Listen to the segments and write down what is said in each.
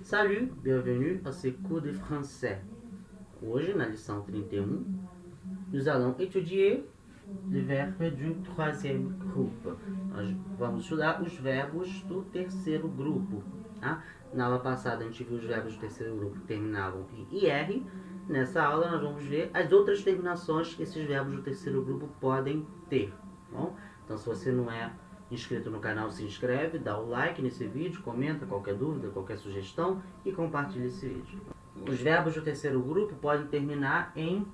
Salut, bienvenue à ce cours de français. Hoje, na lição 31, nous allons étudier le verbe du troisième groupe. Nós vamos estudar os verbos do terceiro grupo. Tá? Na aula passada a gente viu os verbos do terceiro grupo que terminavam em IR. Nessa aula nós vamos ver as outras terminações que esses verbos do terceiro grupo podem ter. Bom? Então, se você não é inscrito no canal, se inscreve, dá o like nesse vídeo, comenta qualquer dúvida, qualquer sugestão e compartilha esse vídeo. Os verbos do terceiro grupo podem terminar em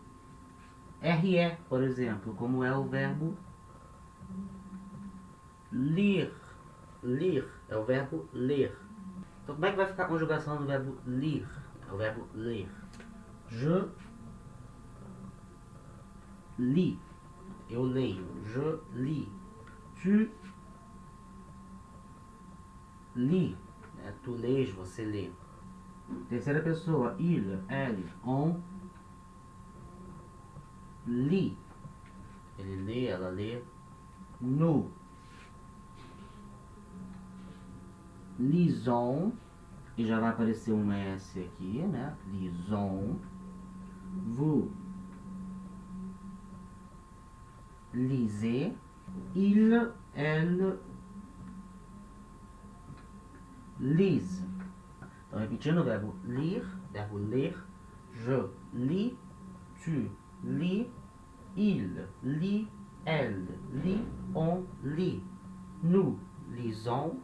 RE, por exemplo, como é o verbo lire. Lire é o verbo ler. Então, como é que vai ficar a conjugação do verbo lire? É o verbo ler. Je lis. Eu leio. Je lis. Tu lis. Tu lês, você lê. Terceira pessoa. Il, elle, on lit. Ele lê, ela lê. Nous lisons. E já vai aparecer um S aqui, né? Lisons. Vous lisez. Il, elle lise. Então, repetindo o verbo lire, verbo ler. Je lis, tu lis, il lit, elle lit, on lit. Nous lisons,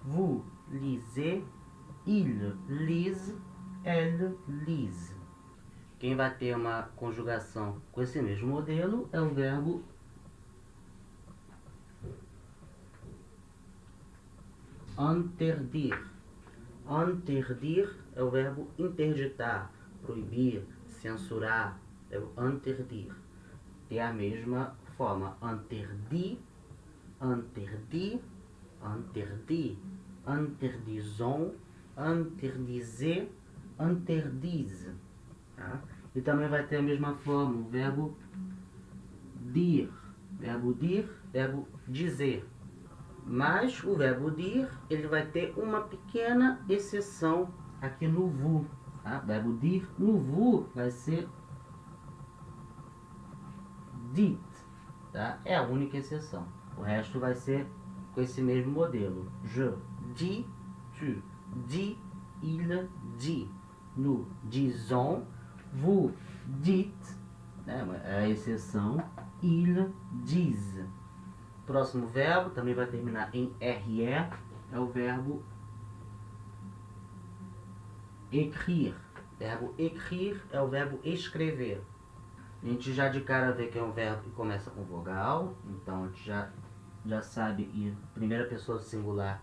vous lisez, il lise, elle lise. Quem vai ter uma conjugação com esse mesmo modelo é o verbo interdire. Interdire é o verbo interditar, proibir, censurar. É o interdire. Tem a mesma forma. Interdit, interdit, interdit, interdisons, interdisez, interdise. Tá? E também vai ter a mesma forma, o verbo dire. Verbo dire, verbo dizer. Mas o verbo dire, ele vai ter uma pequena exceção aqui no vous. Tá? Verbo dire, no vous vai ser dit. Tá? É a única exceção. O resto vai ser com esse mesmo modelo. Je dis, tu dis, il dit. Nous disons, vous dites. Né? É a exceção. Il disent. Próximo verbo também vai terminar em RE, é o verbo écrire. Verbo écrire é o verbo escrever. A gente já de cara vê que é um verbo que começa com vogal, então a gente já sabe, e primeira pessoa singular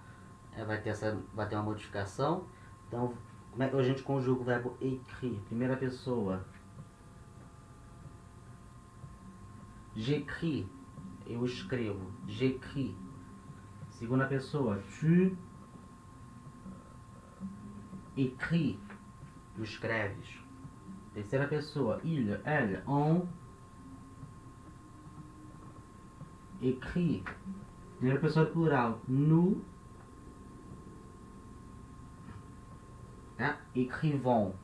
vai ter uma modificação. Então, como é que a gente conjuga o verbo écrire? Primeira pessoa. J'écris. Eu escrevo. J'écris. Segunda pessoa. Tu écris. Tu escreves. Terceira pessoa. Il, elle, on écrit. Primeira pessoa plural. Nous écrivons.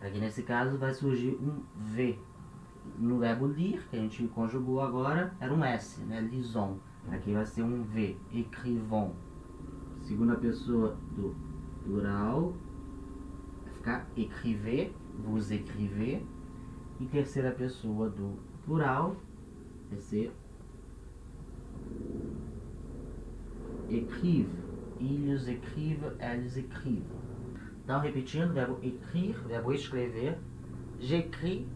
Aqui nesse caso vai surgir um V. No verbo lire, que a gente conjugou agora, era um S, né? Lisons. Aqui vai ser um V. Écrivons. Segunda pessoa do plural vai ficar écrivez, vous écrivez. E terceira pessoa do plural vai ser écrivent. Ils écrivent, elles écrivent. Então, repetindo, verbo écrire, verbo escrever. J'écris.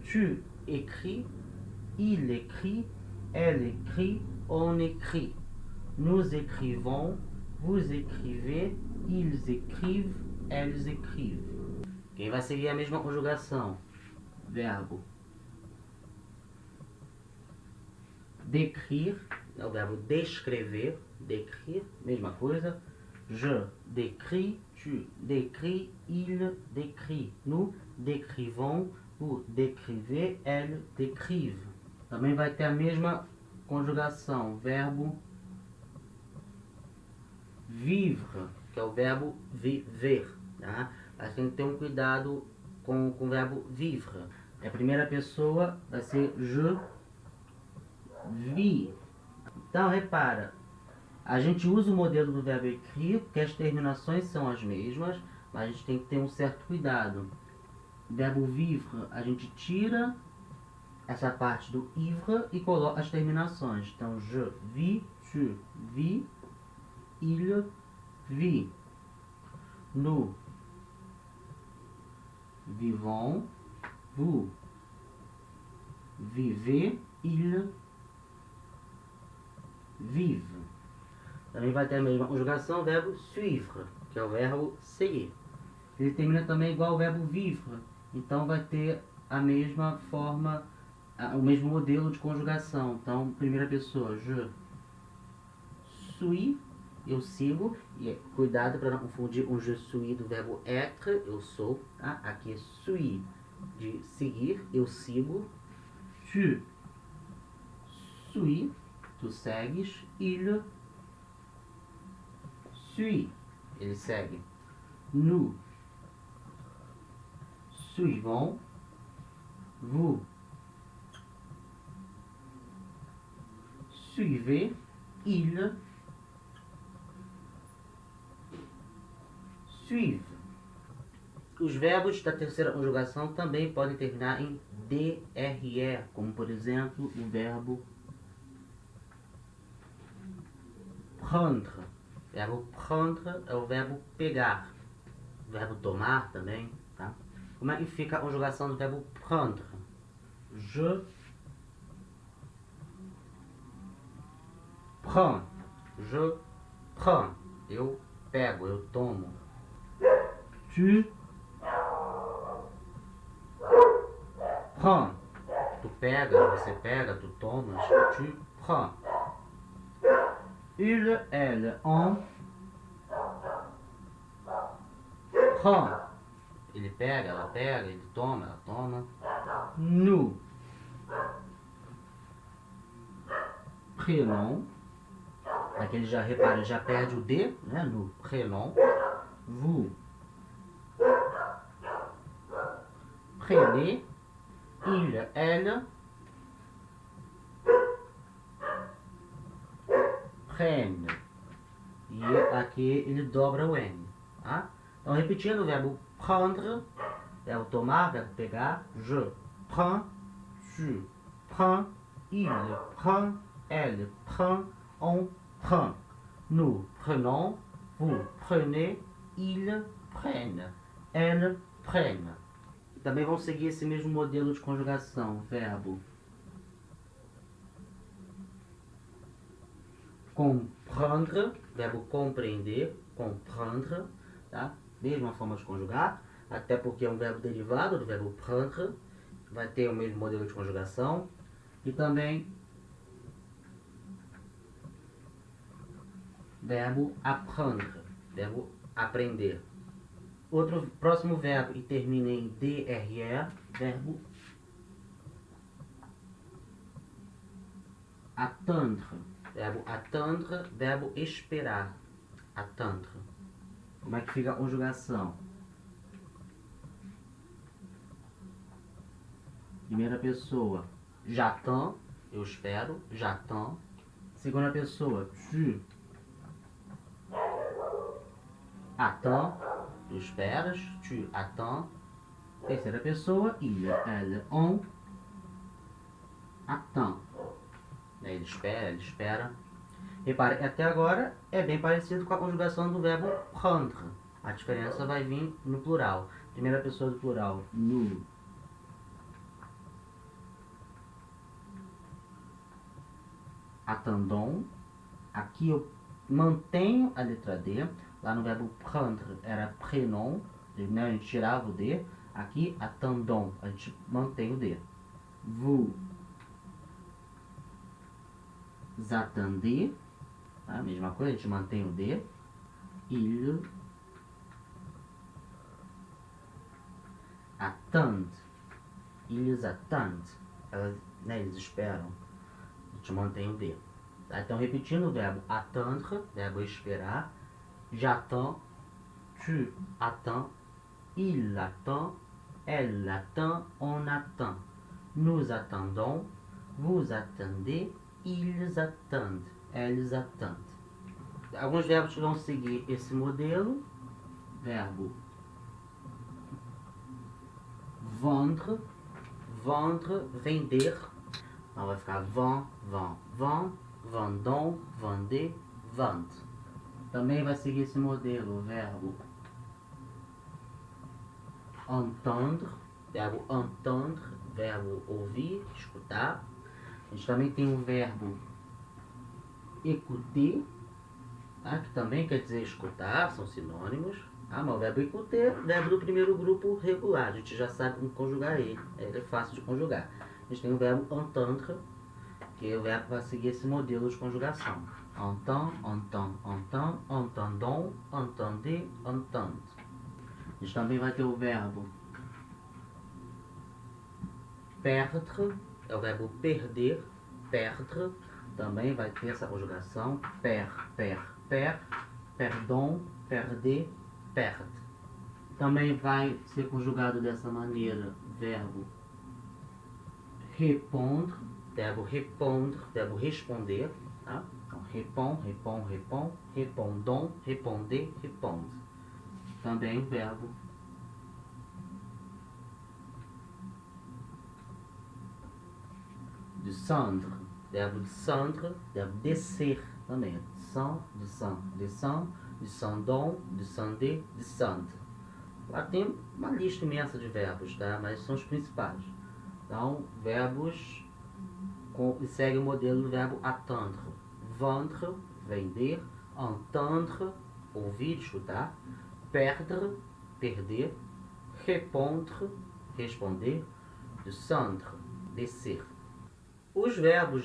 Tu écris, il écrit, elle écrit, on écrit. Nous écrivons, vous écrivez, ils écrivent, elles écrivent. Quem vai seguir a mesma conjugação? Verbo décrire, é o verbo descrever, décrire, mesma coisa. Je décris, tu décris, il décrit. Nous décrivons, vous décrivez, elles décrivent. Também vai ter a mesma conjugação. Verbo vivre. que é o verbo viver. Tá? Mas tem que ter um cuidado com o verbo vivre. A primeira pessoa vai ser je vis. Então, repara, a gente usa o modelo do verbo écrit, porque as terminações são as mesmas, mas a gente tem que ter um certo cuidado. O verbo vivre, a gente tira essa parte do ivre e coloca as terminações. Então, je vis, tu vis, il vit. Nous vivons, vous vivez, il vive. Também vai ter a mesma conjugação o verbo suivre, que é o verbo seguir. Ele termina também igual ao verbo vivre, então vai ter a mesma forma, o mesmo modelo de conjugação. Então, primeira pessoa, je suis, eu sigo, e cuidado para não confundir o je suis do verbo être, eu sou, tá? Aqui é suis, de seguir, eu sigo. Tu suis, tu segues, il suit, ele segue. Nous suivons, vous suivez, il suive. Os verbos da terceira conjugação também podem terminar em DRE, como por exemplo o verbo prendre. O verbo prendre é o verbo pegar. O verbo tomar também, tá? Como é que fica a conjugação do verbo prendre? Je prends. Je prends. Eu pego, eu tomo. Tu prends. Tu pegas, você pega, tu tomas. Tu prends. Il, elle, on prend. Ele pega, ela pega, ele toma, ela toma. Nous prenons. Aqui ele já repara, já perde o D, né? No prenons. Vous prenez. Il, elle prenne. E aqui ele dobra o N. Tá? Então, repetindo o verbo prendre, verbo tomar, verbo pegar. Je prends, tu prends, il prend, elle prend, on prend. Nous prenons, vous prenez, ils prennent, elles prennent. Também vão seguir esse mesmo modelo de conjugação. Verbo comprendre, verbo compreender, comprendre, tá? Mesma forma de conjugar, até porque é um verbo derivado do verbo prendre, vai ter o mesmo modelo de conjugação. E também verbo apprendre, verbo aprender. Outro próximo verbo e termina em DRE, verbo attendre. Verbo attendre, verbo esperar. Attendre. Como é que fica a conjugação? Primeira pessoa, j'attends, eu espero, j'attends. Segunda pessoa, tu attends, tu esperas, tu attends. Terceira pessoa, il, elle, on attend. Ele espera, ele espera. Repare, até agora é bem parecido com a conjugação do verbo prendre. A diferença vai vir no plural. Primeira pessoa do plural, nous attendons. Aqui eu mantenho a letra D. Lá no verbo prendre era prénom, né? A gente tirava o D. Aqui, attendons, a gente mantém o D. Vous attendez, tá? Mesma coisa, a gente mantém o D. Ils attendent. Ils attendent. Elas, né, eles esperam. A gente mantém o D. Tá? Então, repetindo o verbo attendre, verbo esperar. j'attends, tu attends, il attend, elle attend, on attend. Nous attendons, vous attendez, ils attendent, elles attendent. Alguns verbos que vão seguir esse modelo. Verbo vendre, vendre, vender. Então vai ficar vend, vend, vend, vendons, vendez, vende. Também vai seguir esse modelo, o verbo entendre, verbo ouvir, escutar. A gente também tem o verbo écouter, tá? Que também quer dizer escutar, são sinônimos. Mas o verbo écouter, verbo do primeiro grupo regular, a gente já sabe como conjugar ele é fácil de conjugar. A gente tem o verbo entendre, que é o verbo que vai seguir esse modelo de conjugação. Entend, entend, entend, entendons, entendez, entende. A gente também vai ter o verbo perdre, é o verbo perder, perdre, também vai ter essa conjugação, perdon, perder, perde. Também vai ser conjugado dessa maneira, verbo répondre, verbo responder, tá? Então, répond, répondons, répondez, réponde. Também o verbo descendre, verbo descer também. Descend, descendons, descender, descende. Lá tem uma lista imensa de verbos, tá? Mas são os principais. Então, verbos segue o modelo do verbo attendre. Vendre, vender, entendre, ouvir, escutar, perdre, perder, répondre, responder, descendre, descer. Os verbos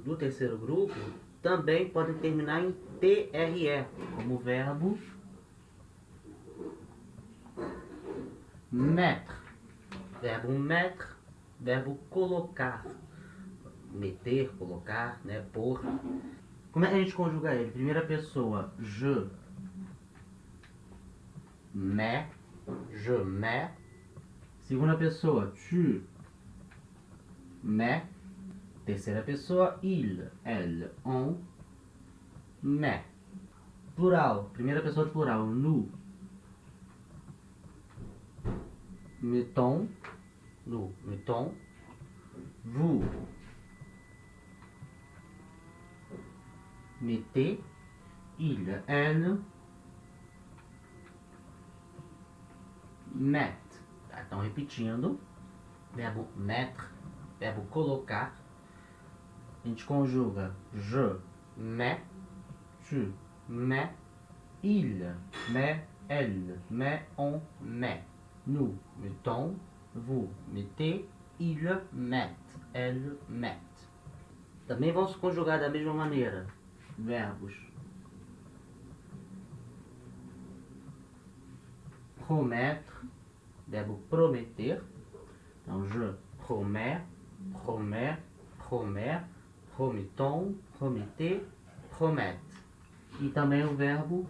do terceiro grupo também podem terminar em TRE, como o verbo mettre. Verbo colocar. Meter, colocar, né, pôr. Como é que a gente conjuga ele? Primeira pessoa, je mets. Segunda pessoa, tu mets. Terceira pessoa, il, elle, on met. Plural, primeira pessoa do plural, nous mettons, vous mettez, il, elle met. Tá, então repetindo, verbo mettre, verbo colocar. A gente conjuga je mets, tu mets, il met, elle met, on met. Nous mettons, vous mettez, il met, elle met. Também vão se conjugar da mesma maneira. Verbos promettre, verbo prometer. Então, je promets, promettons, promettez, promette. E também o verbo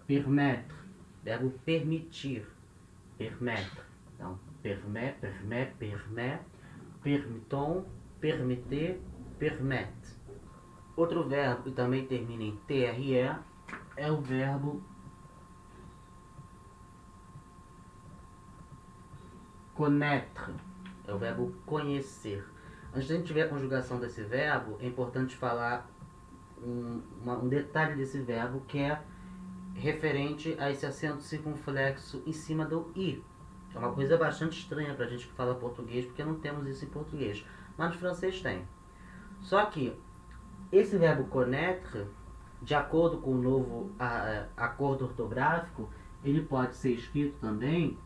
permettre, verbo permitir, permettre. Então, permittons, permettez, permette. Outro verbo que também termina em TRE é o verbo connaître, é o verbo conhecer. Antes de a gente ver a conjugação desse verbo, é importante falar um detalhe desse verbo, que é referente a esse acento circunflexo em cima do i. É uma coisa bastante estranha para a gente que fala português, porque não temos isso em português, mas no francês tem. Só que esse verbo connaître, de acordo com o novo acordo ortográfico, ele pode ser escrito também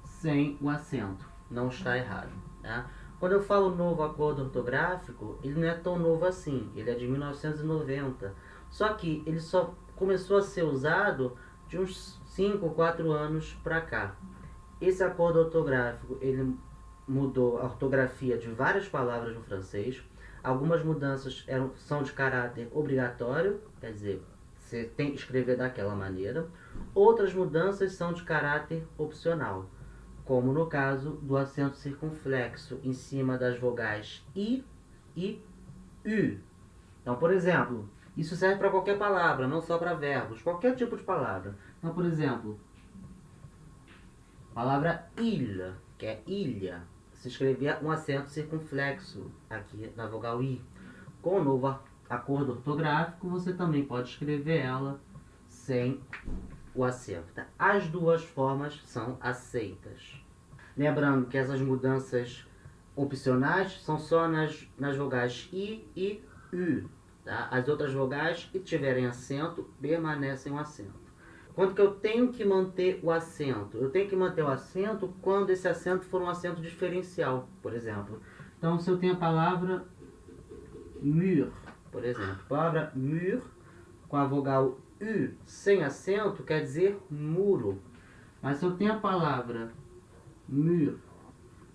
sem o acento. Não está errado, tá? Quando eu falo novo acordo ortográfico, ele não é tão novo assim. Ele é de 1990. Só que ele só começou a ser usado de uns 5 ou 4 anos para cá. Esse acordo ortográfico, ele mudou a ortografia de várias palavras no francês. Algumas mudanças são de caráter obrigatório, quer dizer, você tem que escrever daquela maneira. Outras mudanças são de caráter opcional, como no caso do acento circunflexo em cima das vogais I e U. Então, por exemplo, isso serve para qualquer palavra, não só para verbos, qualquer tipo de palavra. Então, por exemplo, palavra ilha, que é ilha, se escrevia um acento circunflexo aqui na vogal I. Com o novo acordo ortográfico, você também pode escrever ela sem o acento. Tá? As duas formas são aceitas. Lembrando que essas mudanças opcionais são só nas vogais I e U. Tá? As outras vogais que tiverem acento permanecem o acento. Quando que eu tenho que manter o acento? Eu tenho que manter o acento quando esse acento for um acento diferencial, por exemplo. Então, se eu tenho a palavra mur, por exemplo. A palavra mur com a vogal U sem acento quer dizer muro. Mas se eu tenho a palavra mur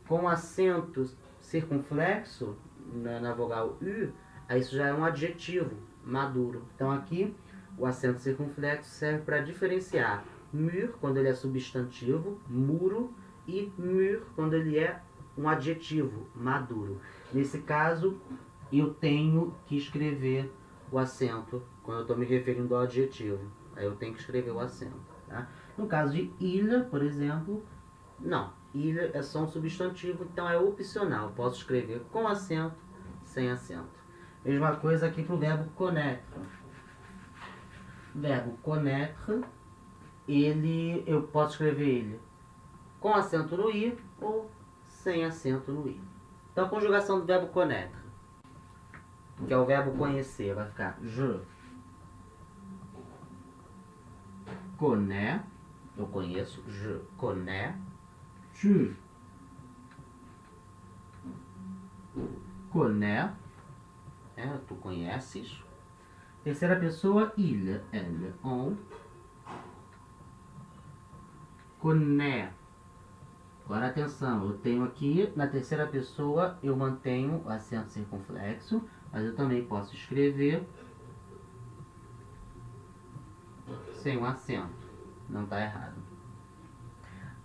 com acento circunflexo na vogal U, aí isso já é um adjetivo maduro. Então aqui o acento circunflexo serve para diferenciar mur quando ele é substantivo, muro, e mur quando ele é um adjetivo maduro. Nesse caso, eu tenho que escrever o acento quando eu estou me referindo ao adjetivo. Aí eu tenho que escrever o acento. Tá? No caso de ilha, por exemplo, não. Ilha é só um substantivo, então é opcional. Posso escrever com acento, sem acento. Mesma coisa aqui para o verbo connaître. O verbo connaître, eu posso escrever ele com acento no i ou sem acento no i. Então a conjugação do verbo connaître, que é o verbo conhecer, vai ficar je connais, eu conheço, je connais, tu connais, tu conheces. Terceira pessoa, il, elle, on connaît. Agora atenção, eu tenho aqui na terceira pessoa, eu mantenho o acento circunflexo, mas eu também posso escrever sem o acento, não está errado.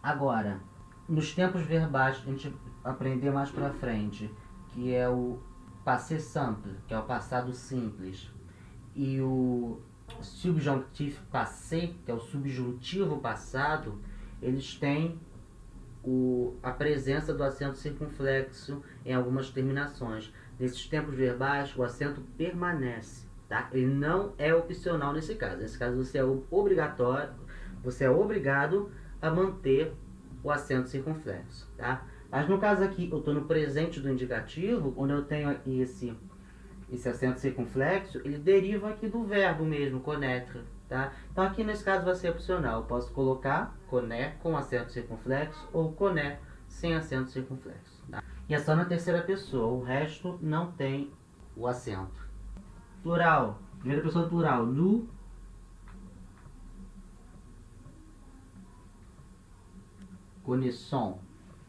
Agora, nos tempos verbais, a gente aprender mais pra frente, que é o passé simple, que é o passado simples, e o subjonctif passé, que é o subjuntivo passado, eles têm a presença do acento circunflexo em algumas terminações. Nesses tempos verbais, o acento permanece, tá? Ele não é opcional nesse caso. Nesse caso, você é obrigado a manter o acento circunflexo, tá? Mas no caso aqui, eu estou no presente do indicativo, onde eu tenho aqui esse acento circunflexo, ele deriva aqui do verbo mesmo, connaître, tá? Então aqui nesse caso vai ser opcional. Eu posso colocar connaît com acento circunflexo ou connaît sem acento circunflexo, tá? E é só na terceira pessoa, o resto não tem o acento. Plural, primeira pessoa do plural, nous connaissons,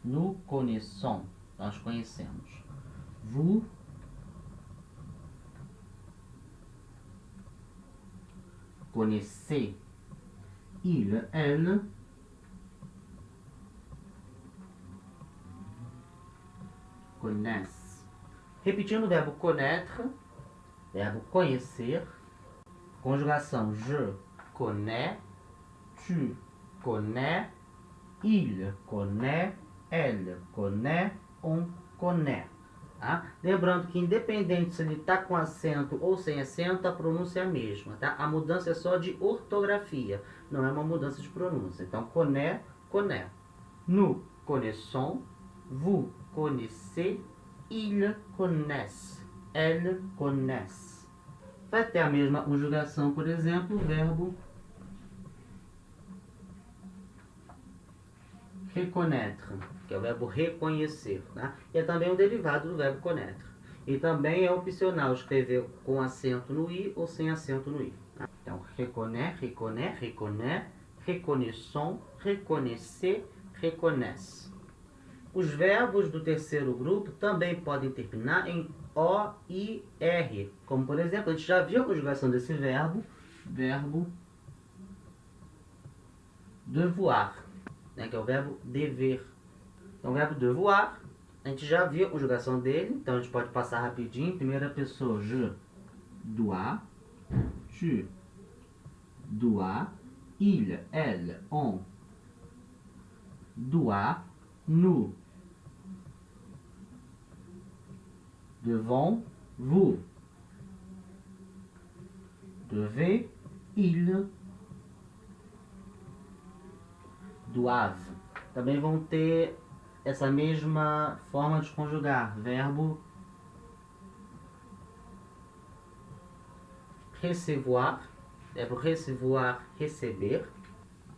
nous connaissons, nós conhecemos. Vous connaissez, il, elle connaissent. Repetindo o verbo connaître, verbo conhecer, conjugação je connais, tu connais, il connaît, elle connaît, on connaît. Tá? Lembrando que independente se ele está com acento ou sem acento, a pronúncia é a mesma. Tá? A mudança é só de ortografia, não é uma mudança de pronúncia. Então, connaît, connaît. Nous connaissons, vous connaissez, ils connaissent, elles connaissent. Vai ter a mesma conjugação, por exemplo, o verbo reconnaître, que é o verbo reconhecer, tá? E é também um derivado do verbo connaître. E também é opcional escrever com acento no i ou sem acento no i. Tá? Então, reconnaît, reconnaît, reconnaît, reconnaissons, reconnaissez, reconnaissent. Os verbos do terceiro grupo também podem terminar em O e R. Como, por exemplo, a gente já viu a conjugação desse verbo devoir, né, que é o verbo dever. Então, o verbo devoir, a gente já viu a conjugação dele, então a gente pode passar rapidinho. Primeira pessoa, je dois, tu dois, il, elle, on doit, nous devons, vous devez, ils doivent. Também vão ter essa mesma forma de conjugar. Verbo recevoir, verbo recevoir, receber.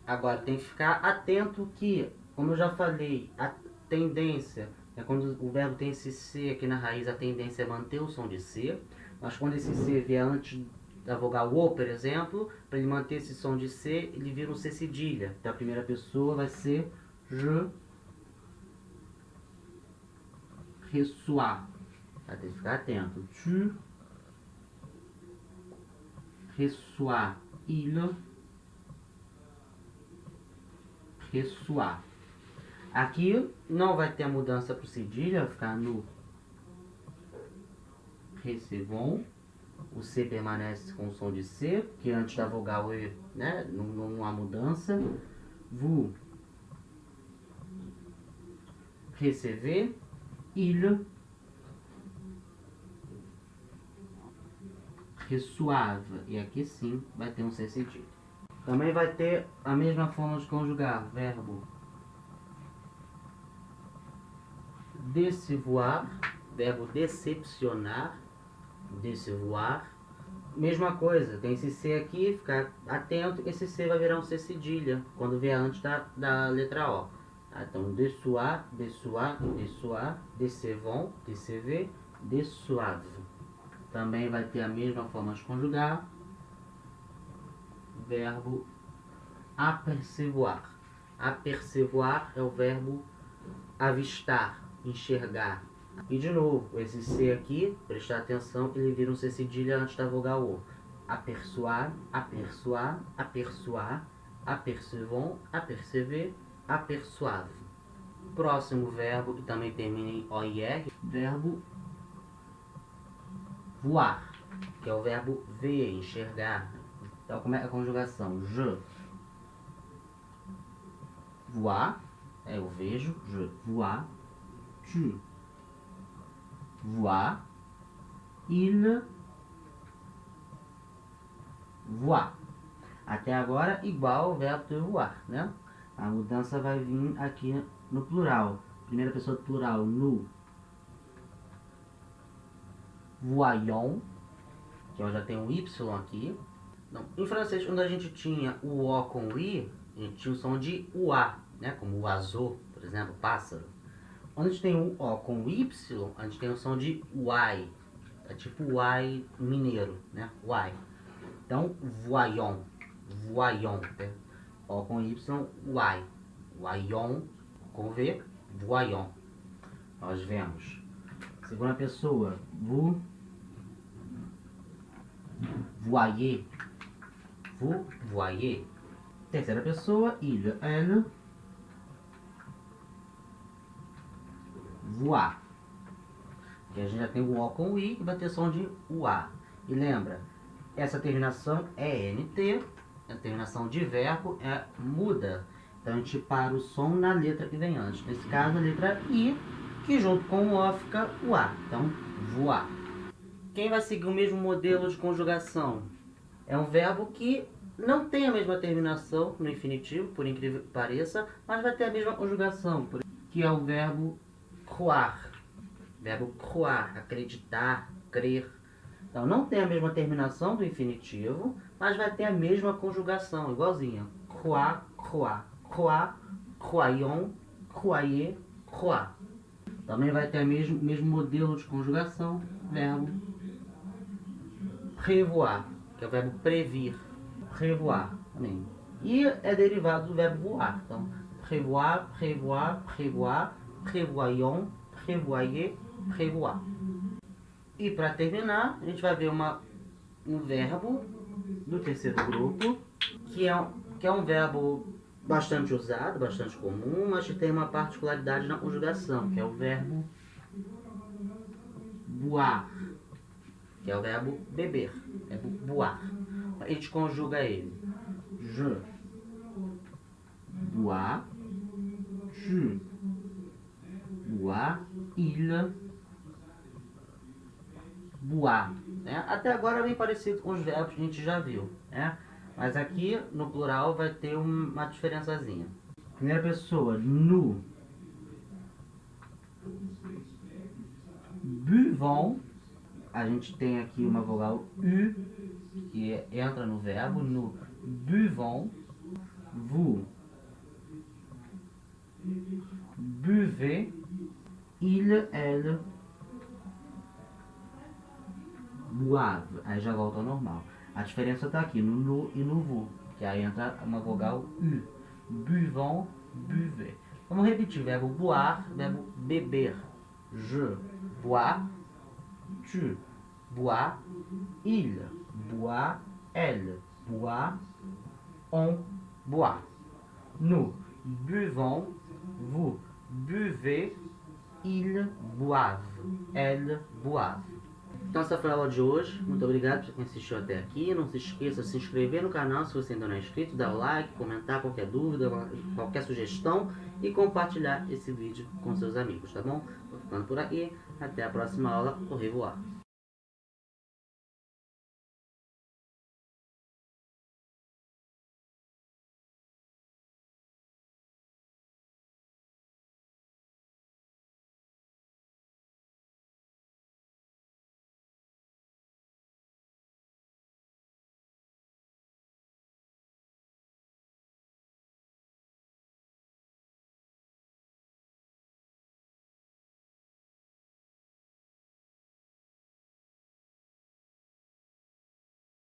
Agora tem que ficar atento que, como eu já falei, a tendência é quando o verbo tem esse C aqui na raiz, a tendência é manter o som de C. Mas quando esse C vier antes da vogal O, por exemplo, para ele manter esse som de C, ele vira um C cedilha. Então a primeira pessoa vai ser je reçois. Vai ter que ficar atento. Tu reçois. Il reçoit. Aqui não vai ter a mudança para o cedilha, vai ficar no recevons. O C permanece com o som de C, que antes da vogal E, né, não há mudança. Vous recevez. Il reçoivent. E aqui sim vai ter um C cedilha. Também vai ter a mesma forma de conjugar. Verbo décevoir, verbo decepcionar, décevoir. Mesma coisa, tem esse C aqui, ficar atento, esse C vai virar um C cedilha, quando vier antes da letra O. Então, décevoir, décevoir, décevoir, décevons, décever, déçoivent. Também vai ter a mesma forma de conjugar. Verbo apercevoir. Apercevoir é o verbo avistar, enxergar. E de novo, esse C aqui, prestar atenção, ele vira um C cedilha antes da vogal O. Aperçoar, aperçoar, aperçoar, apercevons, apercever, aperçoave. Próximo verbo, que também termina em O e R, verbo voir, que é o verbo ver, enxergar. Então, como é a conjugação? Je vois, eu vejo, je vois, tu vois, il voit. Até agora, igual ao verbo devoir, né? A mudança vai vir aqui no plural. Primeira pessoa do plural, nous voyons, que eu já tenho um Y aqui. Não, em francês, quando a gente tinha o O com o I, a gente tinha o som de UA, né? Como o oiseau, por exemplo, pássaro. Quando a gente tem o O com o Y, a gente tem o som de Y. É tipo Y mineiro, né? Y. Então, voyons. Voyons. Né? O com Y, Y. Voyons, com V, voyons. Nós vemos. Segunda pessoa, vous voyez. Vous voyez. Terceira pessoa, il, elle voit. Aqui a gente já tem o O com o I e vai ter som de UA. E lembra, essa terminação é NT, a terminação de verbo é muda. Então a gente para o som na letra que vem antes. Nesse caso, a letra I, que junto com o O fica o A. Então, voar. Quem vai seguir o mesmo modelo de conjugação? É um verbo que não tem a mesma terminação no infinitivo, por incrível que pareça, mas vai ter a mesma conjugação, que é o verbo croire. Verbo croire, acreditar, crer. Então, não tem a mesma terminação do infinitivo, mas vai ter a mesma conjugação, igualzinha. Croire, croire, croire, croyons, croyez, croire. Também vai ter o mesmo modelo de conjugação, verbo prévoir, que é o verbo previr. Prévoir também. E é derivado do verbo voar. Então, prévoir, prévoir, prévoir, prévoyons, prévoyez, prévoir. E para terminar, a gente vai ver um verbo do terceiro grupo, que é um verbo bastante usado, bastante comum, mas que tem uma particularidade na conjugação, que é o verbo boire, que é o verbo beber, verbo boire. A gente conjuga ele. Je bois, tu bois, il boit. Né? Até agora é bem parecido com os verbos que a gente já viu, né? Mas aqui no plural vai ter uma diferençazinha. Primeira pessoa, nous buvons. A gente tem aqui uma vogal U que entra no verbo. Nous buvons. Vous buvez. Il, elle boivent. Aí já volta ao normal. A diferença está aqui no nous e no vous, que aí entra uma vogal U. Buvons, buvez. Vamos repetir. Verbo boire, verbo beber. Je bois, tu bois, il boit, elle boit, on boit. Nous buvons, vous buvez, ils boivent, elles boivent. Então essa foi a aula de hoje. Muito obrigado por quem assistiu até aqui. Não se esqueça de se inscrever no canal se você ainda não é inscrito, dar o like, comentar qualquer dúvida, qualquer sugestão e compartilhar esse vídeo com seus amigos, tá bom? Vou ficando por aqui. Até a próxima aula. Au revoir.